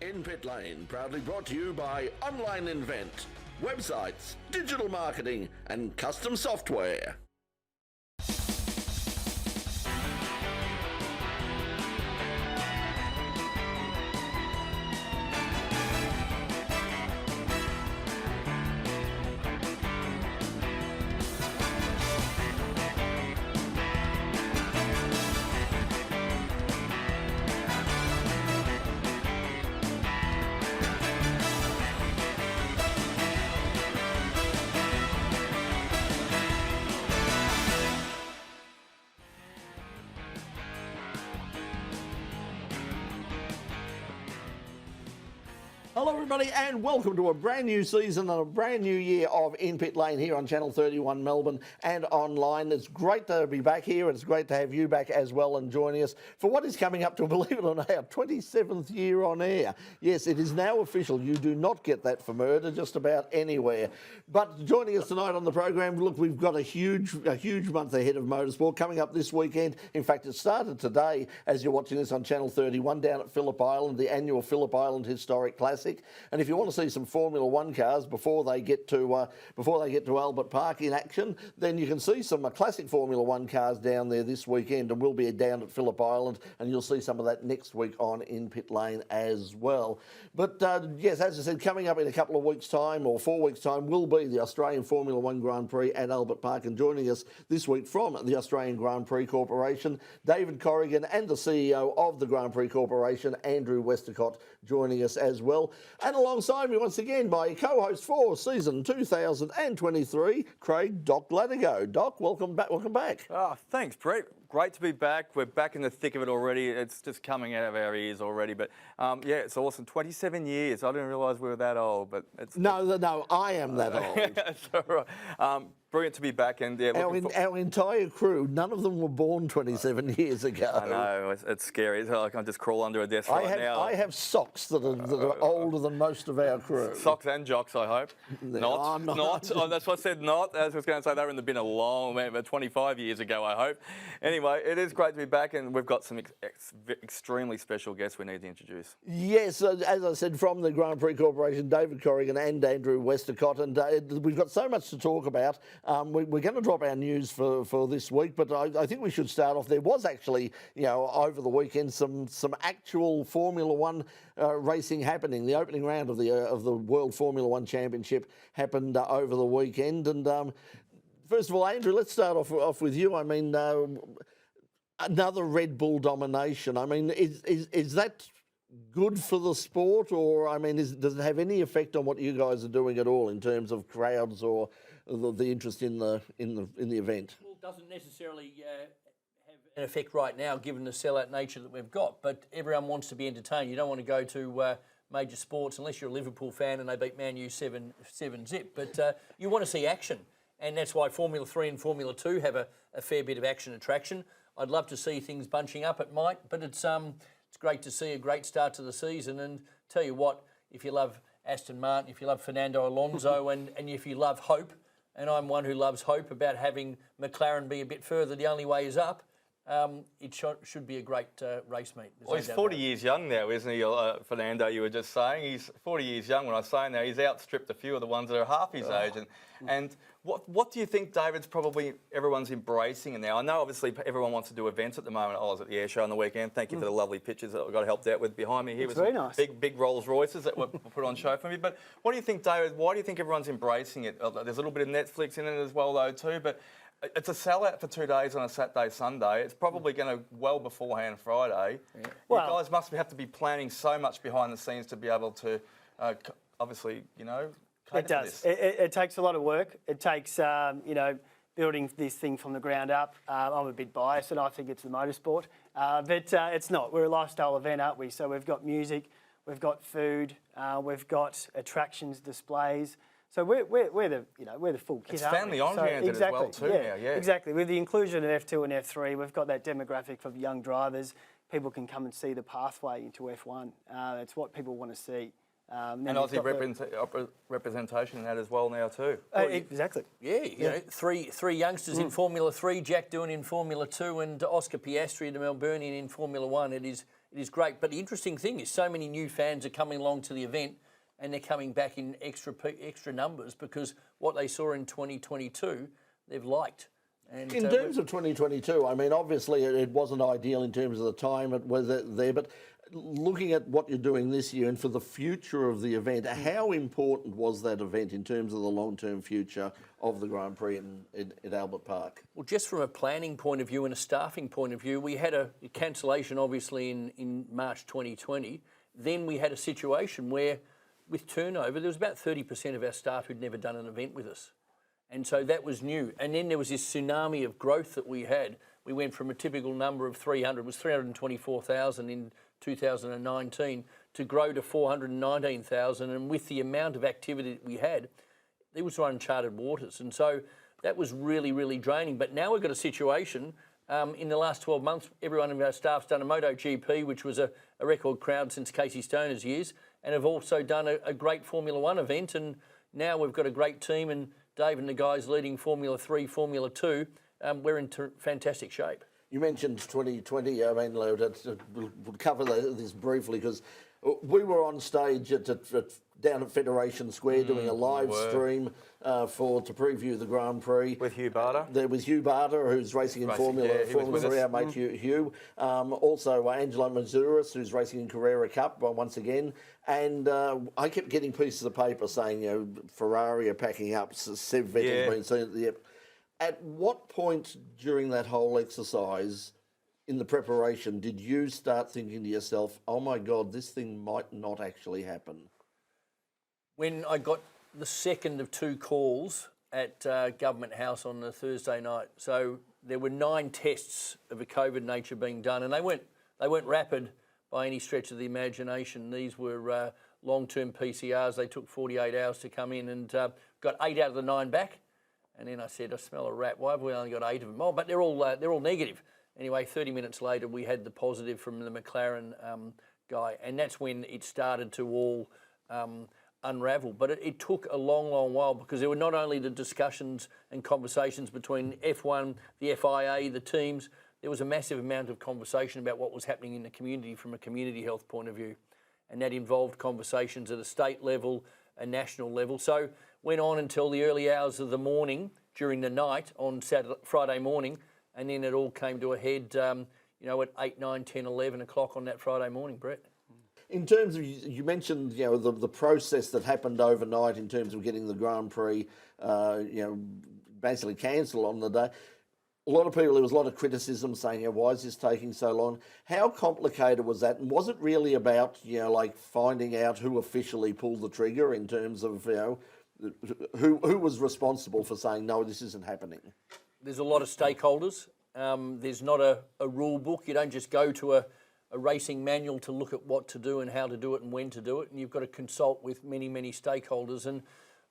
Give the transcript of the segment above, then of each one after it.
In Pit Lane, proudly brought to you by Online Invent, websites, digital marketing and custom software. Hello everybody and welcome to a brand new season and a brand new year of In Pit Lane here on Channel 31 Melbourne and online. It's great to be back here and it's great to have you back as well and joining us for what is coming up to, believe it or not, our 27th year on air. Yes, it is now official. You do not get that for murder just about anywhere. But joining us tonight on the program, look, we've got a huge month ahead of motorsport coming up this weekend. In fact, it started today as you're watching this on Channel 31 down at Phillip Island, the annual Phillip Island Historic Classic. And if you want to see some Formula One cars before they get to Albert Park in action, then you can see some classic Formula One cars down there this weekend, and we'll be down at Phillip Island, and you'll see some of that next week on In Pit Lane as well. But yes, as I said, coming up in a couple of weeks' time or 4 weeks' time will be the Australian Formula One Grand Prix at Albert Park, and joining us this week from the Australian Grand Prix Corporation, David Corrigan, and the CEO of the Grand Prix Corporation, Andrew Westacott, joining us as well. And alongside me once again, my co-host for season 2023, Craig Doc Latigo. Doc, welcome back. Welcome back. Oh, thanks, Brett. Great to be back. We're back in the thick of it already. It's just coming out of our ears already. But yeah, it's awesome. 27 years. I didn't realise we were that old, but it's no. I am that old. That's all right. Brilliant to be back, and yeah, our entire crew, none of them were born 27 years ago. I know, it's scary. It's like I can just crawl under a desk now. I have socks that are older than most of our crew. Socks and jocks, I hope. Not. Oh, that's what I said. Not. As I was going to say, they were in the bin a long, about 25 years ago, I hope. Anyway, it is great to be back, and we've got some extremely special guests we need to introduce. Yes, as I said, from the Grand Prix Corporation, David Corrigan and Andrew Westacott, and we've got so much to talk about. We're going to drop our news for this week, but I think we should start off. There was actually, over the weekend, some actual Formula One racing happening. The opening round of the World Formula One Championship happened over the weekend. And first of all, Andrew, let's start off with you. I mean, another Red Bull domination. I mean, is that good for the sport, or I mean, does it have any effect on what you guys are doing at all in terms of crowds or the interest in the event? Well, it doesn't necessarily have an effect right now, given the sellout nature that we've got. But everyone wants to be entertained. You don't want to go to major sports unless you're a Liverpool fan and they beat Man U 7-0. But you want to see action, and that's why Formula 3 and Formula 2 have a fair bit of action attraction. I'd love to see things bunching up. It might, but it's great to see a great start to the season. And tell you what, if you love Aston Martin, if you love Fernando Alonso, and if you love hope, and I'm one who loves hope about having McLaren be a bit further, the only way is up, it should be a great race meet. Well, he's 40 years young now, isn't he, Fernando, you were just saying? He's 40 years young when I say now. He's outstripped a few of the ones that are half his age. And what do you think, David's probably everyone's embracing now? I know, obviously, everyone wants to do events at the moment. I was at the air show on the weekend. Thank you for the lovely pictures that I got helped out with behind me here. It's very nice. Big Rolls Royces that were put on show for me. But what do you think, David? Why do you think everyone's embracing it? There's a little bit of Netflix in it as well, though, too. But it's a sellout for 2 days on a Saturday, Sunday. It's probably going to well beforehand Friday. Yeah. Well, you guys have to be planning so much behind the scenes to be able to, obviously, it does. It takes a lot of work. It takes, building this thing from the ground up. I'm a bit biased, and I think it's the motorsport, but it's not. We're a lifestyle event, aren't we? So we've got music, we've got food, we've got attractions, displays. So we're the full kit. It's family oriented as well too. Yeah, exactly. With the inclusion of F2 and F3, we've got that demographic of young drivers. People can come and see the pathway into F1. It's what people want to see. And Aussie representation in that as well now too. Exactly. Yeah, three youngsters in Formula 3, Jack Doohan in Formula 2, and Oscar Piastri, the Melbourneian, in Formula 1. It is great. But the interesting thing is so many new fans are coming along to the event and they're coming back in extra numbers because what they saw in 2022, they've liked. And, in terms of 2022, I mean, obviously it wasn't ideal in terms of the time it was there, but looking at what you're doing this year and for the future of the event, how important was that event in terms of the long-term future of the Grand Prix in Albert Park? Well, just from a planning point of view and a staffing point of view, we had a cancellation obviously in March 2020. Then we had a situation where with turnover, there was about 30% of our staff who'd never done an event with us. And so that was new. And then there was this tsunami of growth that we had. We went from a typical number of 300, it was 324,000 in 2019, to grow to 419,000. And with the amount of activity that we had, it was uncharted waters. And so that was really, really draining. But now we've got a situation, in the last 12 months, every one of our staff's done a MotoGP, which was a record crowd since Casey Stoner's years, and have also done a great Formula One event. And now we've got a great team, and Dave and the guys leading Formula 3, Formula 2, we're in fantastic shape. You mentioned 2020. I mean, we'll cover this briefly because we were on stage down at Federation Square doing a live stream to preview the Grand Prix. With Hugh Barter? There was Hugh Barter, who's racing in Formula 3, our mate Hugh. Also Angelo Mazuris, who's racing in Carrera Cup once again. And I kept getting pieces of paper saying, you know, Ferrari are packing up, Sev Vettel's been seen at the... At what point during that whole exercise in the preparation did you start thinking to yourself, oh my God, this thing might not actually happen? When I got the second of two calls at Government House on the Thursday night, so there were 9 tests of a COVID nature being done, and they weren't rapid by any stretch of the imagination. These were long-term PCRs. They took 48 hours to come in, and got 8 out of the 9 back. And then I said, I smell a rat. Why have we only got 8 of them? Oh, but they're all negative. Anyway, 30 minutes later, we had the positive from the McLaren guy, and that's when it started to all unravel. But it took a long, long while because there were not only the discussions and conversations between F1, the FIA, the teams. There was a massive amount of conversation about what was happening in the community from a community health point of view, and that involved conversations at a state level, a national level. So went on until the early hours of the morning, during the night on Friday morning, and then it all came to a head, you know, at 8, 9, 10, 11 o'clock on that Friday morning, Brett. In terms of, you mentioned, you know, the process that happened overnight in terms of getting the Grand Prix, you know, basically cancelled on the day. A lot of people, there was a lot of criticism saying, you know, why is this taking so long? How complicated was that? And was it really about, you know, like finding out who officially pulled the trigger in terms of, you know, who was responsible for saying, no, this isn't happening? There's a lot of stakeholders. There's not a rule book. You don't just go to a racing manual to look at what to do and how to do it and when to do it. And you've got to consult with many, many stakeholders. And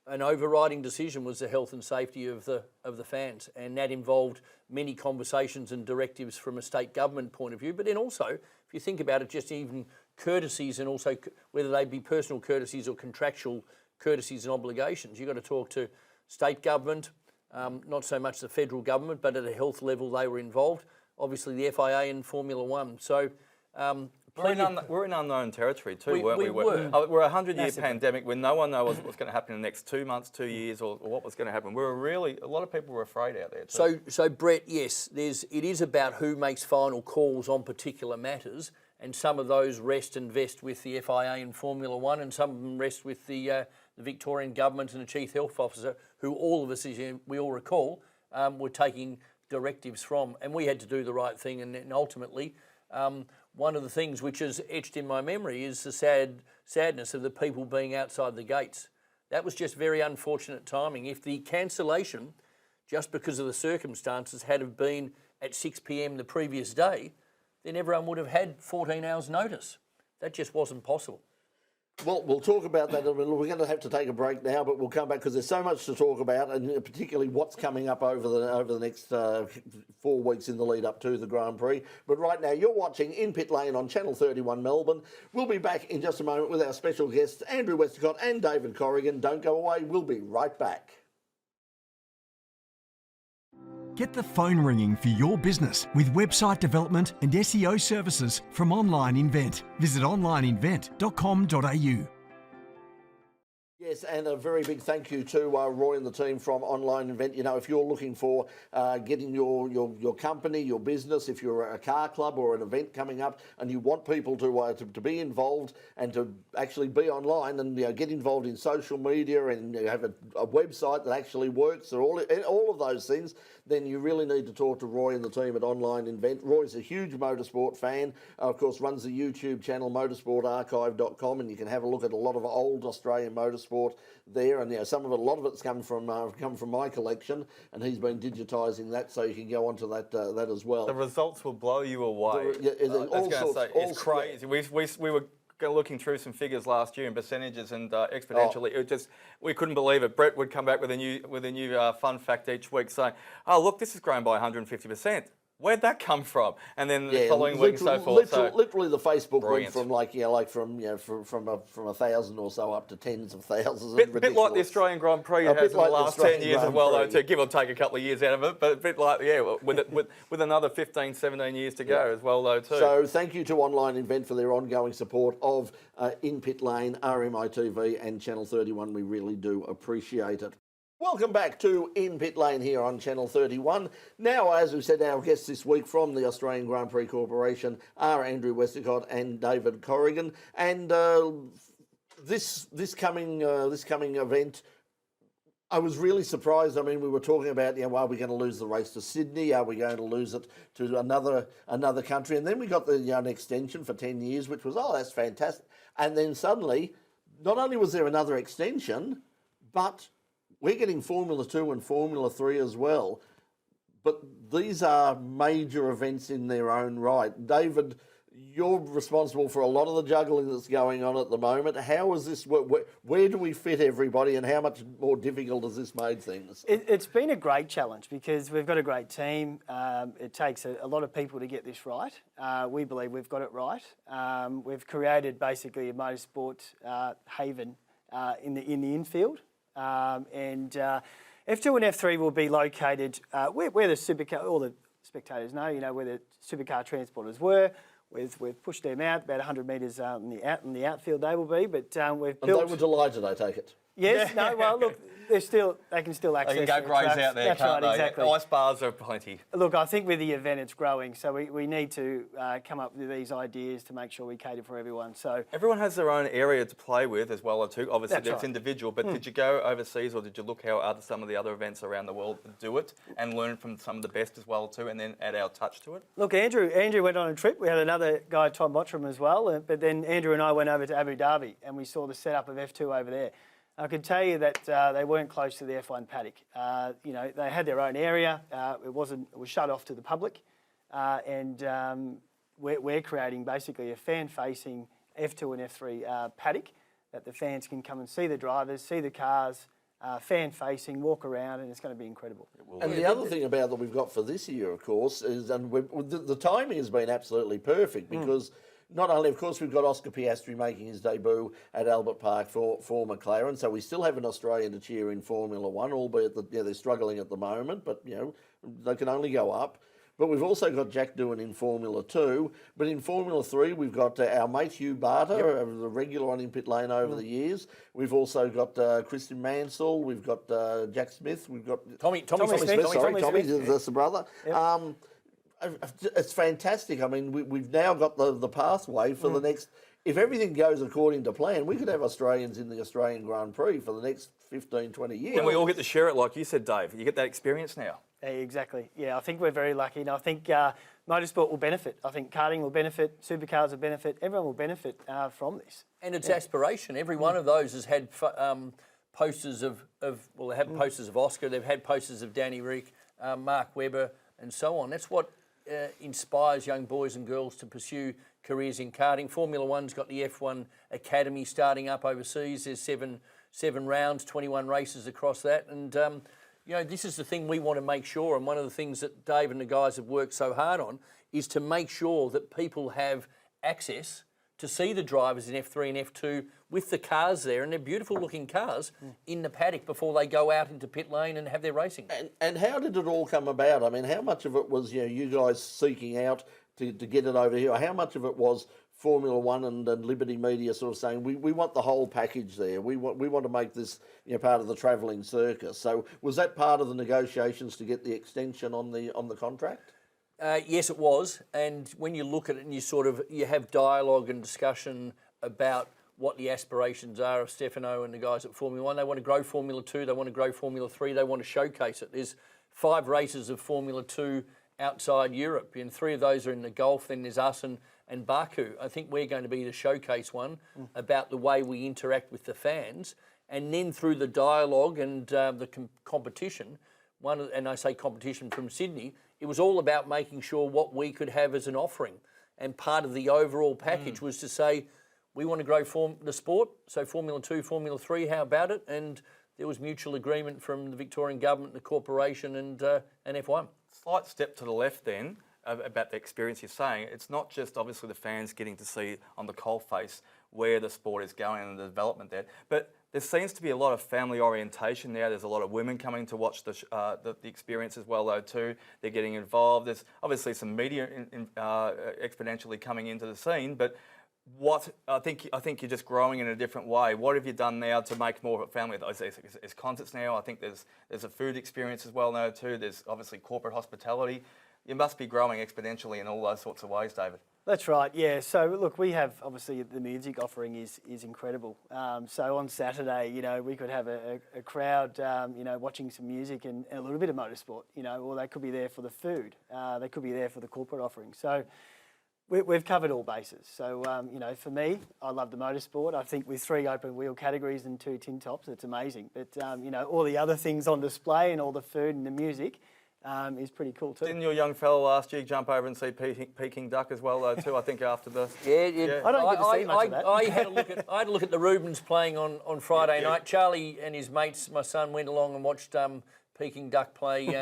an overriding decision was the health and safety of the fans. And that involved many conversations and directives from a state government point of view. But then also, if you think about it, just even courtesies, and also whether they be personal courtesies or contractual courtesies and obligations. You've got to talk to state government, not so much the federal government, but at a health level they were involved. Obviously the FIA and Formula One. So we're in unknown territory too, weren't we? We're a 100-year pandemic where no one knows what's going to happen in the next 2 months, 2 years, or what was going to happen. A lot of people were afraid out there too. So Brett, yes, it is about who makes final calls on particular matters, and some of those rest and vest with the FIA and Formula One, and some of them rest with the Victorian government and the Chief Health Officer, who all of us, as we all recall, were taking directives from. And we had to do the right thing. And ultimately, one of the things which is etched in my memory is the sadness of the people being outside the gates. That was just very unfortunate timing. If the cancellation, just because of the circumstances, had have been at 6 p.m. the previous day, then everyone would have had 14 hours notice. That just wasn't possible. Well, we'll talk about that. We're going to have to take a break now, but we'll come back because there's so much to talk about, and particularly what's coming up over the next 4 weeks in the lead up to the Grand Prix. But right now, you're watching In Pit Lane on Channel 31 Melbourne. We'll be back in just a moment with our special guests, Andrew Westacott and David Corrigan. Don't go away. We'll be right back. Get the phone ringing for your business with website development and SEO services from Online Invent. Visit onlineinvent.com.au. Yes, and a very big thank you to Roy and the team from Online Invent. You know, if you're looking for getting your company, your business, if you're a car club or an event coming up and you want people to be involved and to actually be online and get involved in social media and have a website that actually works or all of those things, then you really need to talk to Roy and the team at Online Invent. Roy's a huge motorsport fan, of course runs the YouTube channel motorsportarchive.com, and you can have a look at a lot of old Australian motorsport there, and a lot of it's come from my collection, and he's been digitising that, so you can go onto that as well. The results will blow you away. It's crazy. Yeah. We were looking through some figures last year and percentages and exponentially. We couldn't believe it. Brett would come back with a new fun fact each week saying, "Oh, look, this has grown by 150%. Where'd that come from?" And then the following week and so forth. Literally, the Facebook went Brilliant. from from 1,000 or so up to tens of thousands. Bit like the Australian Grand Prix has in the last 10 years as well, though, to give or take a couple of years out of it. But a bit like, with another 15, 17 years to go as well, though, too. So thank you to Online Invent for their ongoing support of In Pit Lane, RMITV and Channel 31. We really do appreciate it. Welcome back to In Pit Lane here on Channel 31. Now, as we said, our guests this week from the Australian Grand Prix Corporation are Andrew Westacott and David Corrigan. And this coming event, I was really surprised. I mean, we were talking about, are we going to lose the race to Sydney? Are we going to lose it to another country? And then we got an extension for 10 years, which was, that's fantastic. And then suddenly, not only was there another extension, but we're getting Formula 2 and Formula 3 as well. But these are major events in their own right. David, you're responsible for a lot of the juggling that's going on at the moment. How is this? Where do we fit everybody, and how much more difficult has this made things? It's been a great challenge because we've got a great team. It takes a lot of people to get this right. We believe we've got it right. We've created basically a motorsport haven in the infield. And F2 and F3 will be located where the supercar, all the spectators know, where the supercar transporters were. We've pushed them out about 100 metres in the outfield. They will be, but we've built. And they were delighted, I take it. Yes, no, well, look, they can still access. They can go graze out there, That's can't right, they? exactly. Ice bars are plenty. Look, I think with the event it's growing, so we need to come up with these ideas to make sure we cater for everyone. So everyone has their own area to play with as well, too. Obviously, That's it's right. individual, but did you go overseas or did you look how some of the other events around the world do it and learn from some of the best as well, too, and then add our touch to it? Look, Andrew went on a trip. We had another guy, Tom Mottram, as well, but then Andrew and I went over to Abu Dhabi and we saw the setup of F2 over there. I can tell you that they weren't close to the F1 paddock. They had their own area. It was shut off to the public, and we're creating basically a fan-facing F2 and F3 paddock that the fans can come and see the drivers, see the cars, fan-facing, walk around, and it's going to be incredible. And the other thing about that we've got for this year, of course, is the timing has been absolutely perfect because. Not only, of course, we've got Oscar Piastri making his debut at Albert Park for McLaren, so we still have an Australian to cheer in Formula 1, albeit that they're struggling at the moment, but they can only go up. But we've also got Jack Doohan in Formula 2. But in Formula 3, we've got our mate Hugh Barter, the regular on In Pit Lane over the years. We've also got Christian Mansell. We've got Jack Smith. We've got Tommy Smith. Tommy, that's the brother. Yep. It's fantastic. I mean, we've now got the pathway for the next... If everything goes according to plan, we could have Australians in the Australian Grand Prix for the next 15, 20 years. And we all get to share it, like you said, Dave. You get that experience now. Yeah, exactly. Yeah, I think we're very lucky. And I think motorsport will benefit. I think karting will benefit, supercars will benefit. Everyone will benefit from this. And it's aspiration. Every one of those has had posters of they had posters of Oscar, they've had posters of Danny Rick, Mark Webber, and so on. That's what inspires young boys and girls to pursue careers in karting. Formula One's got the F1 Academy starting up overseas. There's seven rounds, 21 races across that. And, this is the thing we want to make sure, and one of the things that Dave and the guys have worked so hard on is to make sure that people have access to see the drivers in F3 and F2 with the cars there, and they're beautiful looking cars in the paddock before they go out into pit lane and have their racing. And how did it all come about? I mean, how much of it was you guys seeking out to get it over here? How much of it was Formula One and Liberty Media sort of saying we want the whole package there? We want to make this part of the travelling circus. So was that part of the negotiations to get the extension on the contract? Yes, it was. And when you look at it and you have dialogue and discussion about what the aspirations are of Stefano and the guys at Formula One. They want to grow Formula 2, they want to grow Formula 3, they want to showcase it. There's 5 races of Formula 2 outside Europe, and 3 of those are in the Gulf, then there's us and Baku. I think we're going to be the showcase one about the way we interact with the fans. And then through the dialogue and the competition, and I say competition from Sydney, it was all about making sure what we could have as an offering. And part of the overall package was to say, we want to grow the sport, so Formula 2, Formula 3, how about it? And there was mutual agreement from the Victorian government, the corporation and F1. Slight step to the left then, about the experience you're saying. It's not just obviously the fans getting to see on the coalface where the sport is going and the development there, but there seems to be a lot of family orientation now. There's a lot of women coming to watch the experience as well, though, too. They're getting involved. There's obviously some media exponentially coming into the scene, but I think you're just growing in a different way. What have you done now to make more of a family? There's concerts now. I think there's a food experience as well now too. There's obviously corporate hospitality. You must be growing exponentially in all those sorts of ways, David. That's right, yeah. So look, we have obviously the music offering is incredible. So on Saturday, we could have a crowd, watching some music and a little bit of motorsport, or they could be there for the food. They could be there for the corporate offering. So we've covered all bases. So, for me, I love the motorsport. I think with 3 open wheel categories and 2 tin tops, it's amazing. But, all the other things on display and all the food and the music is pretty cool too. Didn't your young fella last year jump over and see Peking duck as well, though, too, I think, after the... Yeah. I don't get to see much of that. I had a look at the Rubens playing on Friday night. Charlie and his mates, my son, went along and watched Peking duck play...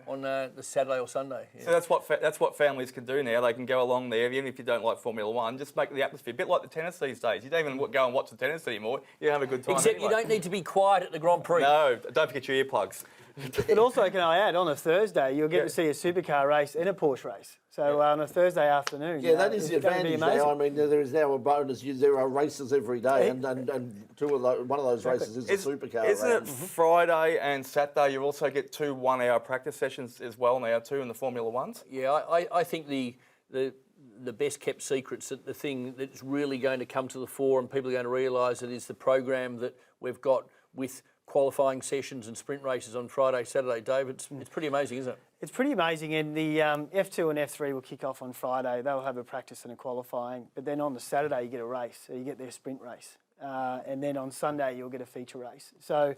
on the Saturday or Sunday. Yeah. So that's what families can do now. They can go along there, even if you don't like Formula One, just make the atmosphere a bit like the tennis these days. You don't even go and watch the tennis anymore. You have a good time. Except anyway. You don't need to be quiet at the Grand Prix. No, don't forget your earplugs. And also, can I add, on a Thursday, you'll get to see a supercar race and a Porsche race. So on a Thursday afternoon, that is the advantage now. I mean, there is now a bonus. There are races every day, and one of those races is a supercar race. Isn't it Friday and Saturday? You also get 2 one-hour practice sessions as well now too in the Formula Ones. Yeah, I think the best kept secrets, that the thing that's really going to come to the fore and people are going to realise it is the program that we've got with qualifying sessions and sprint races on Friday, Saturday. David, it's pretty amazing, isn't it? It's pretty amazing, and the F2 and F3 will kick off on Friday. They'll have a practice and a qualifying, but then on the Saturday you get a race, so you get their sprint race. And then on Sunday you'll get a feature race. So,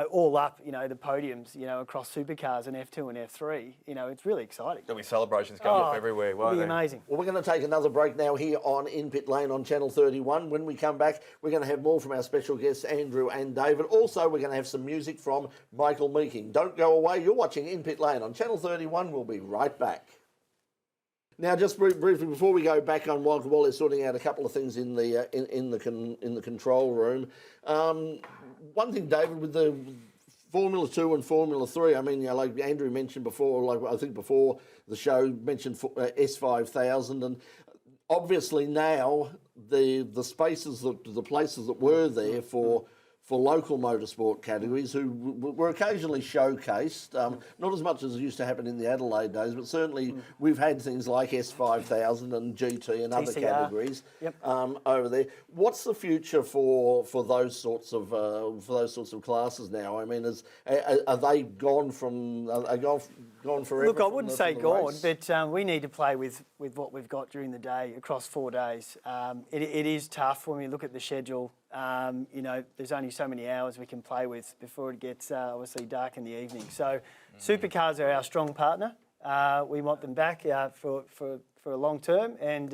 all up, the podiums, across supercars and F2 and F3, it's really exciting. There'll be celebrations going up everywhere, won't It'll be there? amazing. Well, we're going to take another break now here on In Pit Lane on Channel 31. When we come back, we're going to have more from our special guests, Andrew and David. Also, we're going to have some music from Michael Meeking. Don't go away. You're watching In Pit Lane on Channel 31. We'll be right back. Now, just briefly before we go back on while they're sorting out a couple of things in the control room. One thing, David, with the Formula 2 and Formula 3, I mean, like Andrew mentioned before, I think before the show mentioned S5000, and obviously now the spaces, the places that were there for local motorsport categories who were occasionally showcased, not as much as it used to happen in the Adelaide days, but certainly we've had things like S5000 and GT and other categories over there. What's the future for those sorts of classes now? I mean, are they gone from? Are gone forever? Look, I wouldn't say gone, race? but we need to play with what we've got during the day across 4 days. It is tough when we look at the schedule. There's only so many hours we can play with before it gets obviously dark in the evening. So supercars are our strong partner. We want them back for a long term, and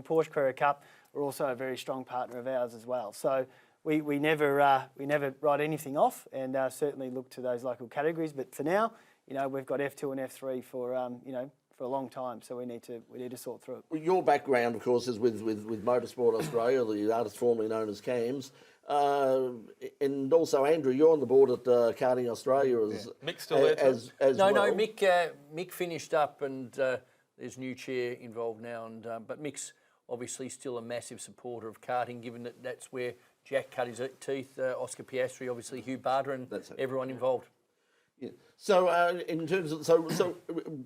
Porsche Carrera Cup are also a very strong partner of ours as well. So we never write anything off, and certainly look to those local categories. But for now, we've got F2 and F3 for a long time. So we need to sort through it. Well, your background, of course, is with Motorsport Australia, the artist formerly known as CAMS. And also, Andrew, you're on the board at Karting Australia as Mick's still there too? as No, well. no, Mick finished up, and there's new chair involved now. And but Mick's obviously still a massive supporter of karting, given that that's where Jack cut his teeth. Oscar Piastri, obviously Hugh Barter, and everyone involved. Yeah. So, in terms of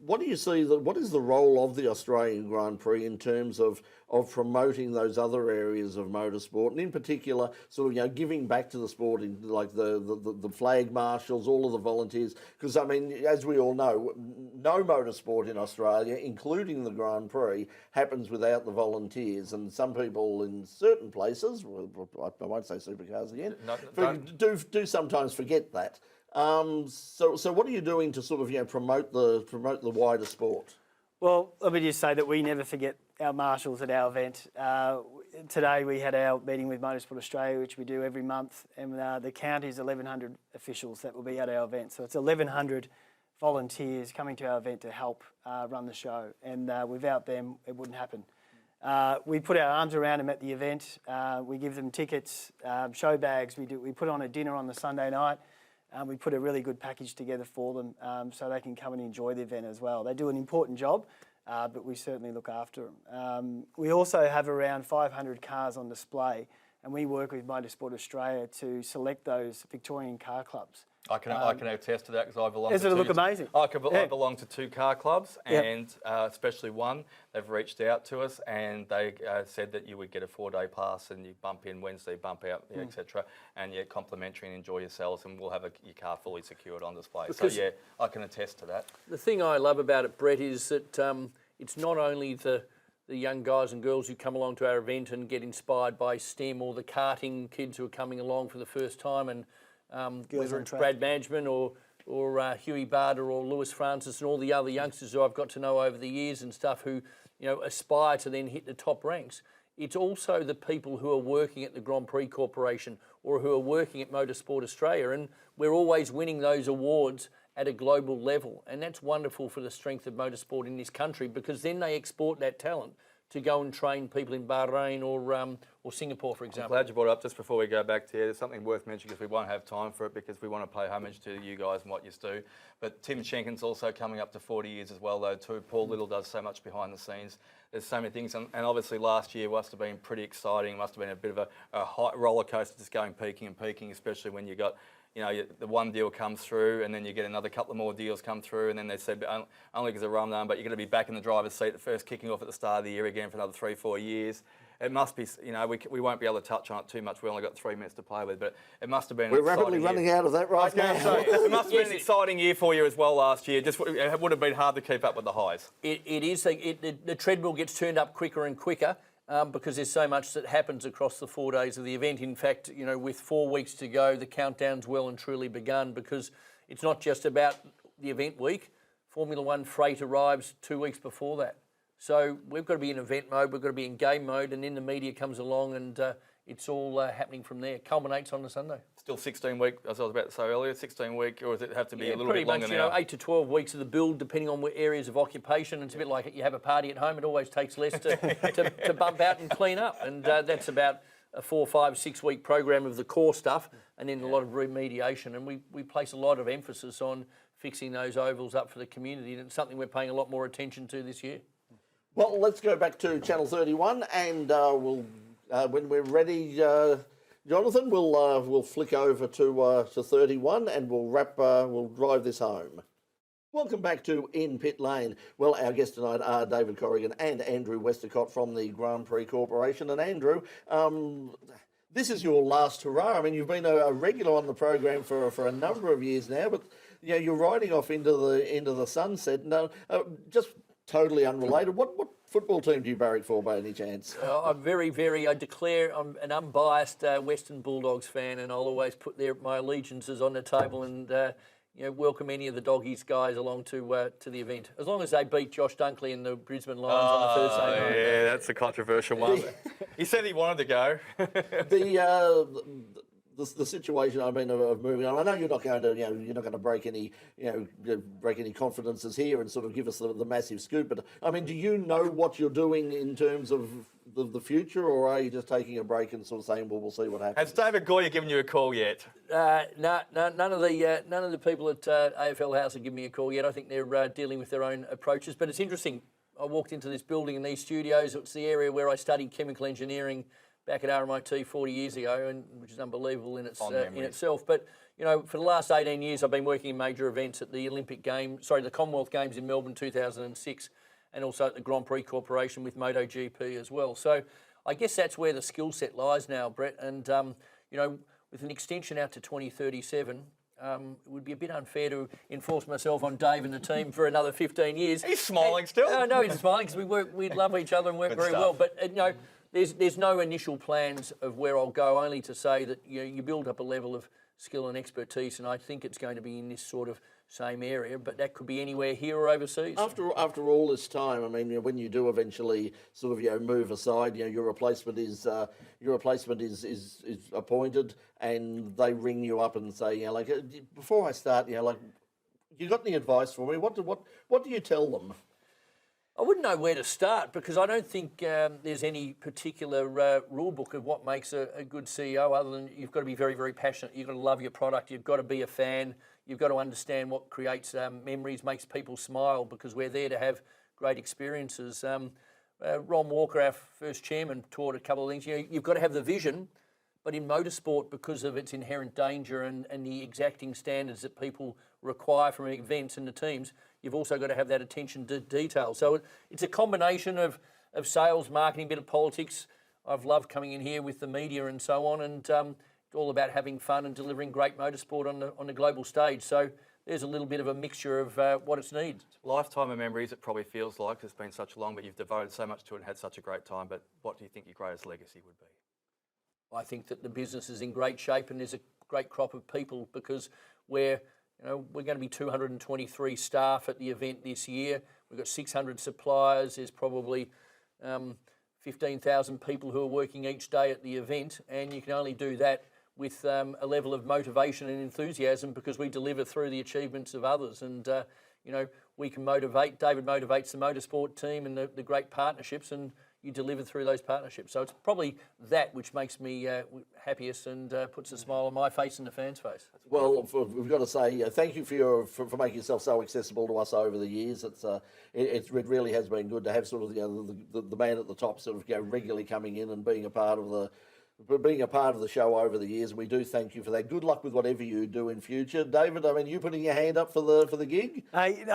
what do you see? What is the role of the Australian Grand Prix in terms of promoting those other areas of motorsport, and in particular, sort of giving back to the sport, in like the flag marshals, all of the volunteers? Because I mean, as we all know, no motorsport in Australia, including the Grand Prix, happens without the volunteers. And some people in certain places, I won't say supercars again, do sometimes forget that. So what are you doing to sort of promote the wider sport? Well, let me just say that we never forget our marshals at our event. Today we had our meeting with Motorsport Australia, which we do every month, and the count is 1,100 officials that will be at our event. So it's 1,100 volunteers coming to our event to help run the show, and without them it wouldn't happen. We put our arms around them at the event. We give them tickets, show bags. We put on a dinner on the Sunday night. We put a really good package together for them so they can come and enjoy the event as well. They do an important job, but we certainly look after them. We also have around 500 cars on display, and we work with Motorsport Australia to select those Victorian car clubs. I can attest to that because I belong. Does it look amazing? I belong to 2 car clubs, and especially one. They've reached out to us and they said that you would get a 4-day pass and you bump in Wednesday, bump out, etc. And you're complimentary and enjoy yourselves, and we'll have your car fully secured on display. Because so I can attest to that. The thing I love about it, Brett, is that it's not only the young guys and girls who come along to our event and get inspired by STEM, or the karting kids who are coming along for the first time, and whether it's Brad Management or Huey Barter or Lewis Francis and all the other youngsters who I've got to know over the years and stuff, who aspire to then hit the top ranks. It's also the people who are working at the Grand Prix Corporation or who are working at Motorsport Australia, and we're always winning those awards at a global level, and that's wonderful for the strength of motorsport in this country, because then they export that talent to go and train people in Bahrain or Singapore, for example. I'm glad you brought it up. Just before we go back to you, there's something worth mentioning because we won't have time for it, because we want to pay homage to you guys and what you do. But Tim Schenken's also coming up to 40 years as well, though, too. Paul Little does so much behind the scenes. There's so many things, and obviously last year must have been pretty exciting. Must have been a bit of a high roller coaster, just going peaking, especially when you got, the one deal comes through and then you get another couple of more deals come through, and then they said only because of Ramadan, but you're going to be back in the driver's seat, the first kicking off at the start of the year again for another 3-4 years. It must be, we won't be able to touch on it too much. We only got 3 minutes to play with, but it must have been. We're rapidly running out of that right now. It must have been an exciting year for you as well last year. It would have been hard to keep up with the highs. It is. The treadmill gets turned up quicker and quicker. Because there's so much that happens across the 4 days of the event. In fact, with 4 weeks to go, the countdown's well and truly begun, because it's not just about the event week. Formula One freight arrives 2 weeks before that. So we've got to be in event mode, we've got to be in game mode, and then the media comes along, and it's all happening from there. Culminates on the Sunday. Still 16-week, as I was about to say earlier, 16-week, or does it have to be a little bit longer now? now? Pretty much, 8 to 12 weeks of the build, depending on what areas of occupation. It's a bit like you have a party at home. It always takes less to bump out and clean up. And that's about a 4, 5, 6 week program of the core stuff, and then a lot of remediation. And we place a lot of emphasis on fixing those ovals up for the community. And it's something we're paying a lot more attention to this year. Well, let's go back to Channel 31, and we'll when we're ready, Jonathan, we'll flick over to 31, and we'll drive this home. Welcome back to In Pit Lane. Well, our guests tonight are David Corrigan and Andrew Westacott from the Grand Prix Corporation. And Andrew, this is your last hurrah. I mean, you've been a regular on the program for a number of years now, but you're riding off into the sunset. Now, just totally unrelated, what football team do you barrack for by any chance? I'm I declare I'm an unbiased Western Bulldogs fan, and I'll always put my allegiances on the table and welcome any of the Doggies guys along to the event, as long as they beat Josh Dunkley and the Brisbane Lions on the Thursday night. Yeah, that's a controversial one. He said he wanted to go. the situation, I mean, of moving on. I know you're not going to, you're not going to break any, break any confidences here and sort of give us the massive scoop. But I mean, do you know what you're doing in terms of the future, or are you just taking a break and sort of saying, well, we'll see what happens? Has David Goyer given you a call yet? No, none of the people at AFL House have given me a call yet. I think they're dealing with their own approaches. But it's interesting. I walked into this building in these studios. It's the area where I studied chemical engineering back at RMIT 40 years ago, and which is unbelievable in itself. But for the last 18 years, I've been working in major events at the the Commonwealth Games in Melbourne 2006, and also at the Grand Prix Corporation with MotoGP as well. So I guess that's where the skill set lies now, Brett. And with an extension out to 2037. It would be a bit unfair to enforce myself on Dave and the team for another 15 years. He's smiling still. No, he's smiling because we love each other and work very well. But there's no initial plans of where I'll go. Only to say that you build up a level of skill and expertise, and I think it's going to be in this sort of same area. But that could be anywhere here or overseas. After all this time, I mean, when you do eventually sort of move aside, your replacement is appointed, and they ring you up and say, before I start, you got any advice for me? What do you tell them? I wouldn't know where to start because I don't think there's any particular rule book of what makes a good CEO other than you've got to be very, very passionate. You've got to love your product. You've got to be a fan. You've got to understand what creates memories, makes people smile because we're there to have great experiences. Ron Walker, our first chairman, taught a couple of things. You've got to have the vision, but in motorsport, because of its inherent danger and the exacting standards that people require from events and the teams, you've also got to have that attention to detail. So it's a combination of sales, marketing, a bit of politics. I've loved coming in here with the media and so on, and it's all about having fun and delivering great motorsport on the global stage. So there's a little bit of a mixture of what it needs. Lifetime of memories, it probably feels like. It's been such long, but you've devoted so much to it and had such a great time. But what do you think your greatest legacy would be? I think that the business is in great shape and there's a great crop of people because we're going to be 223 staff at the event this year. We've got 600 suppliers. There's probably 15,000 people who are working each day at the event, and you can only do that with a level of motivation and enthusiasm because we deliver through the achievements of others. And, we can motivate. David motivates the motorsport team and the great partnerships, and you deliver through those partnerships. So it's probably that which makes me happiest and puts a smile on my face and the fans' face. Well, we've got to say thank you for making yourself so accessible to us over the years. It really has been good to have sort of the man at the top sort of regularly coming in and being a part of the show over the years. And we do thank you for that. Good luck with whatever you do in future, David. I mean, you putting your hand up for the gig? Hey,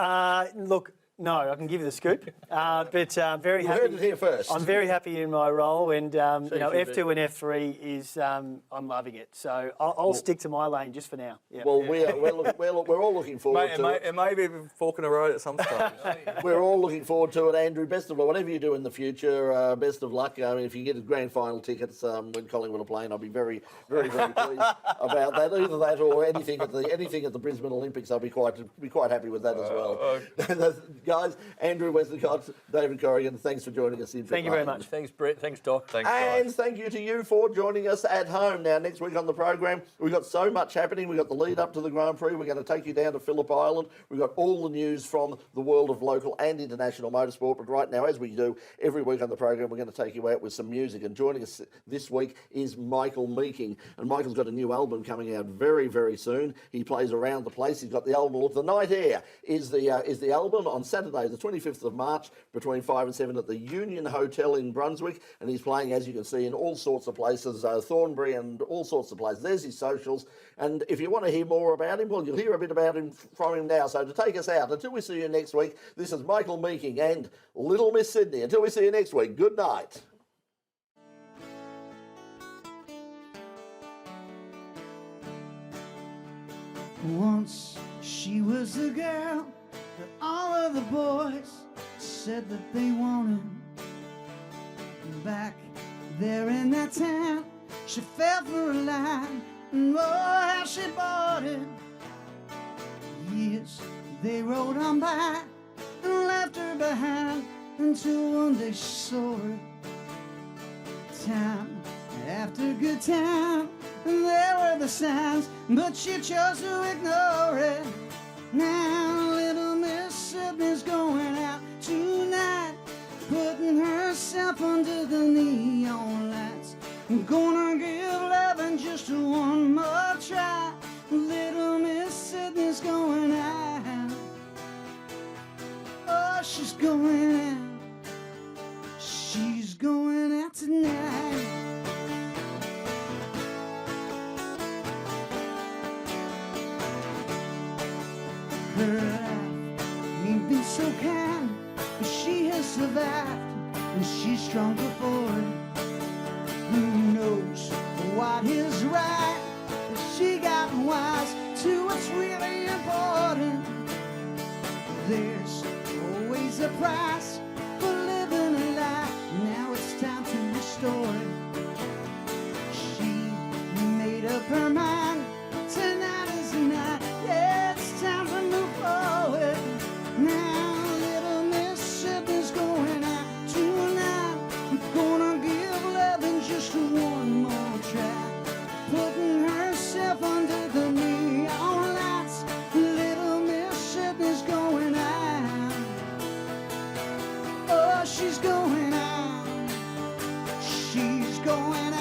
look. No, I can give you the scoop, but very you happy. heard it here first. I'm very happy in my role, and F2 and F3 is I'm loving it. So I'll stick to my lane just for now. Yeah. Well, we're all looking forward to it. It may be fork in the road at some stage. We're all looking forward to it, Andrew. Best of luck. Whatever you do in the future, best of luck. I mean, if you get a grand final tickets when Collingwood are playing, I'll be very, very, very pleased about that. Either that or anything at the Brisbane Olympics, I'll be quite happy with that as well. Guys, Andrew Westacott, David Corrigan, thanks for joining us in. Thank you very much. Thanks, Brett. Thanks, Doc. Thanks, and guys. thank you to you for joining us at home. Now, next week on the program, we've got so much happening. We've got the lead up to the Grand Prix. We're going to take you down to Phillip Island. We've got all the news from the world of local and international motorsport. But right now, as we do every week on the program, we're going to take you out with some music. And joining us this week is Michael Meeking. And Michael's got a new album coming out very, very soon. He plays around the place. He's got the album. Look, The Night Air is the album on Saturday, the 25th of March, between 5 and 7 at the Union Hotel in Brunswick. And he's playing, as you can see, in all sorts of places, Thornbury and all sorts of places. There's his socials. And if you want to hear more about him, well, you'll hear a bit about him from him now. So to take us out, until we see you next week, this is Michael Meeking and Little Miss Sydney. Until we see you next week, good night. Once she was the girl that all of the boys said that they wanted. Back there in that town, she fell for a line, and oh, how she bought it. Years, they rode on by and left her behind, until one day she saw her. Time after good time, there were the signs, but she chose to ignore it. Now little Miss Sydney's going out tonight, putting herself under the neon lights. Gonna give loving just one more try. Little Miss Sydney's going out. Oh, she's going out. She's going out tonight. Her life ain't been so kind, but she has survived, and she's stronger for it. Who knows what is right? But she got wise to what's really important. There's always a price for living a life. Now it's time to restore it. She made up her mind. Tonight is the night. Yeah, it's time to move forward. Now little Miss Sydney's going out tonight. I'm gonna give loving just one more try, putting herself under the neon lights. Little Miss Sydney's going out. Oh, she's going out. She's going out.